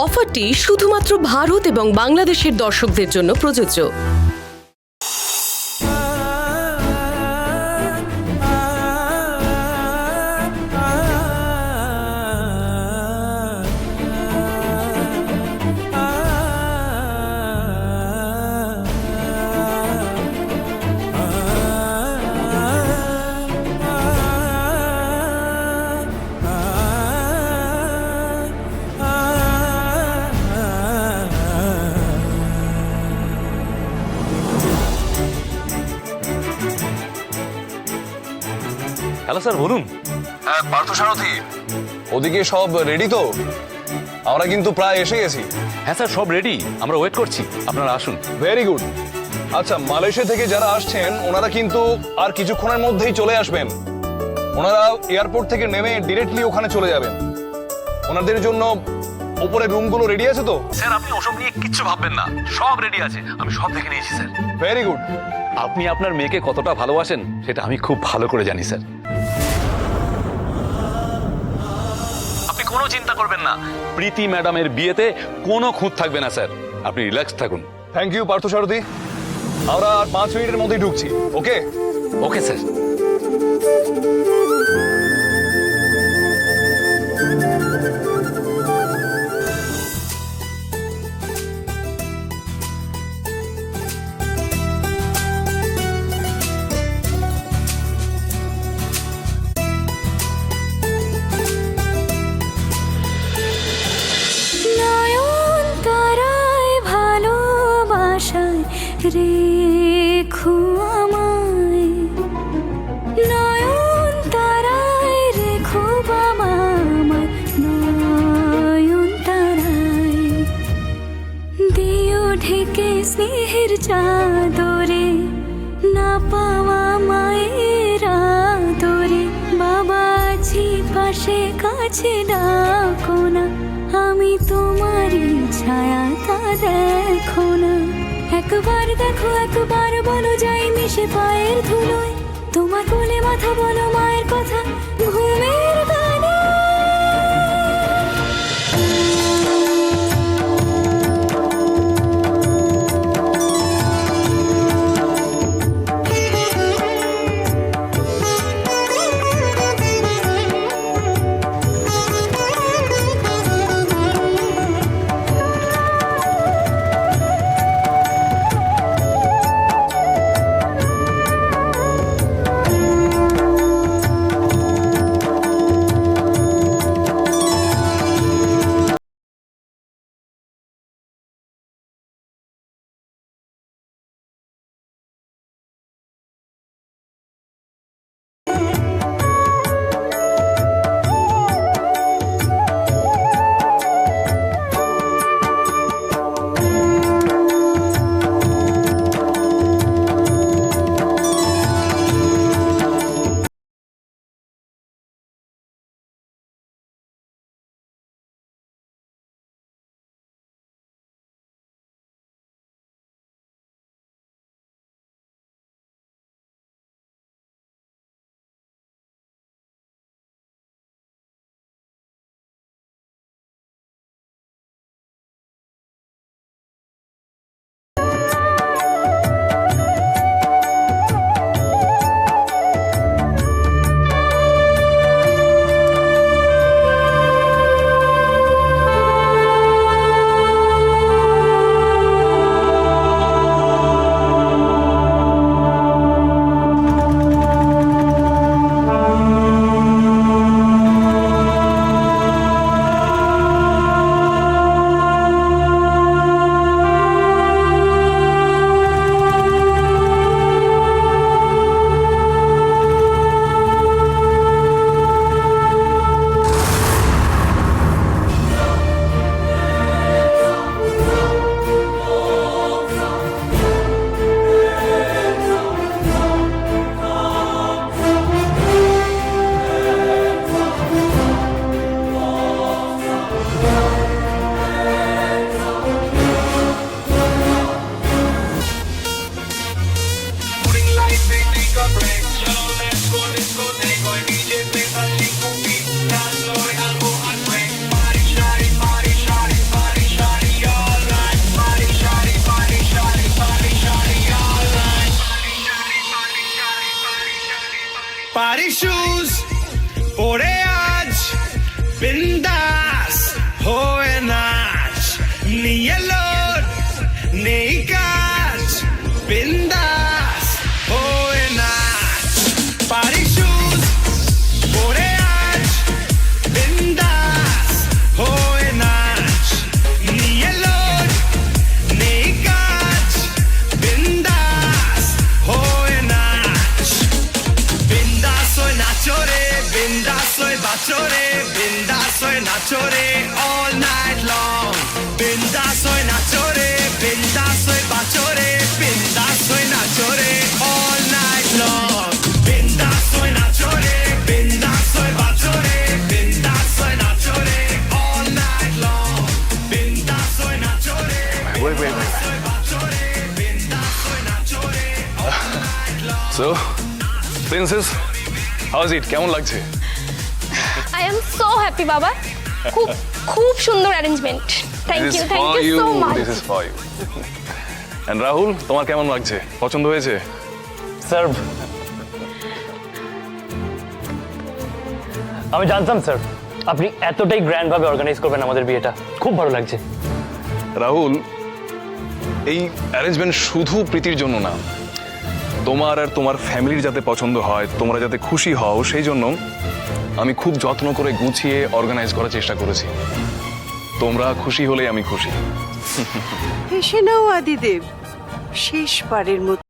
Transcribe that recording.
অফারটি শুধুমাত্র ভারত এবং বাংলাদেশের দর্শকদের জন্য প্রযোজ্য। হ্যালো স্যার, বলুন। হ্যাঁ পার্থ সারথি, ওদিকে সব রেডি তো? আমরা কিন্তু প্রায় এসে গেছি। হ্যাঁ স্যার, সব রেডি, আমরা ওয়েট করছি, আপনারা আসুন। Very good. আচ্ছা, মালয়েশিয়া থেকে যারা আসছেন ওনারা কিন্তু আর কিছুক্ষণের মধ্যেই চলে আসবেন। ওনারা এয়ারপোর্ট থেকে নেমে ডিরেক্টলি ওখানে চলে যাবেন। ওনাদের জন্য উপরে রুমগুলো রেডি আছে তো? স্যার, আপনি ওসব নিয়ে কিচ্ছু ভাববেন না, সব রেডি আছে, আমি সব দেখে নিয়েছি স্যার। Very good. আপনি আপনার মেয়েকে কতটা ভালোবাসেন সেটা আমি খুব ভালো করে জানি স্যার। আপনি কোনো চিন্তা করবেন না, প্রীতি ম্যাডামের বিয়েতে কোনো খুঁত থাকবে না স্যার, আপনি রিল্যাক্স থাকুন। থ্যাংক ইউ পার্থ সারথি। আমরা আর 5 মিনিটের মধ্যেই ঢুকছি। ওকে ওকে স্যার। রেখো আমায় নয়ন তারায়, রেখো বাবা আমায় নয়ন তারায়, দিও ঢেকে স্নেহের চাদরে, না পাওয়া মায়ের আদরে, বাবা আছি পাশে কাছে ডাকো না, আমি তোমারই ছায়া তা দেখো না, একবার দেখো একবার বলো, যাই মিশে পায়ের ধুলোয়, তোমার কোলে মাথা বলো মায়ের কথা ঘুমের গানে। রে বিন্দাস হয়ে নাচো রে অল নাইট লং বিন্দাস হয়ে নাচো রে বিন্দাস হয়ে বাঁচো রে বিন্দাস হয়ে নাচো রে অল নাইট লং বিন্দাস হয়ে নাচো রে বিন্দাস হয়ে বাঁচো রে বিন্দাস হয়ে নাচো রে অল নাইট লং বিন্দাস হয়ে নাচো রে so princess how is it, কেমন লাগছে? আই এম সো হ্যাপি বাবা, খুব খুব সুন্দর arrangement. Thank you so much. This is for you. And Rahul, তোমার কেমন লাগছে? পছন্দ হয়েছে? স্যার আমি জানতাম স্যার আপনি এতটাই গ্র্যান্ড ভাবে অর্গানাইজ করবেন আমাদের বিয়েটা, খুব ভালো লাগছে। রাহুল, এই অ্যারেঞ্জমেন্ট শুধু প্রীতির জন্য না, তোমার আর তোমার ফ্যামিলির যাতে পছন্দ হয়, তোমরা যাতে খুশি হও, সেই জন্য আমি খুব যত্ন করে গুছিয়ে অর্গানাইজ করার চেষ্টা করেছি। তোমরা খুশি হলেই আমি খুশি। এসে নাও আদিদেব, শেষবারের মতো